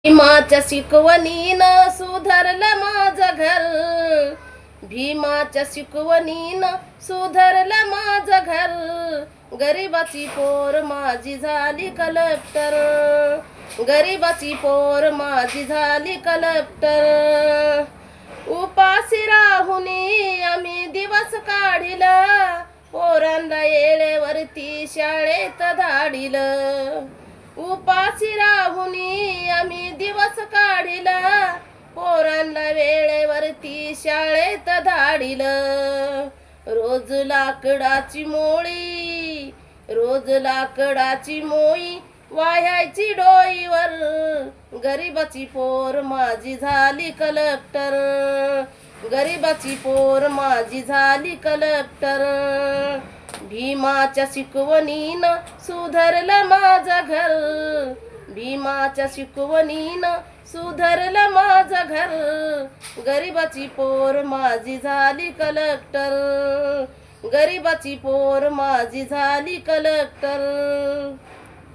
भीमाच्या शिकवणीनं सुधारलं माझं घर. भीमाच्या शिकवणीनं सुधारलं माझं घर. गरिबाची पोर माझी झाली कलेक्टर. गरिबाची पोर माझी झाली कलेक्टर. उपाशी राहुनी आम्ही दिवस काढिलं. पोरांना येळेवरती शाळेत धाडिलं. उपाशी राहुनी आम्ही दिवस काढिला. पोरांना वेळेवरती शाळेत धाडिलं. रोज लाकडाची मोळी, रोज लाकडाची मोळी वाह्याची डोईवर. गरिबाची पोर माझी झाली कलेक्टर. गरिबाची पोर माझी झाली कलेक्टर. भीमाच्या शिकवणीनं सुधारलं माझं घर. भीमाच्या शिकवणीनं सुधारलं माझं घर. गरिबाची पोर माझी झाली कलेक्टर. गरिबाची पोर माझी झाली कलेक्टर.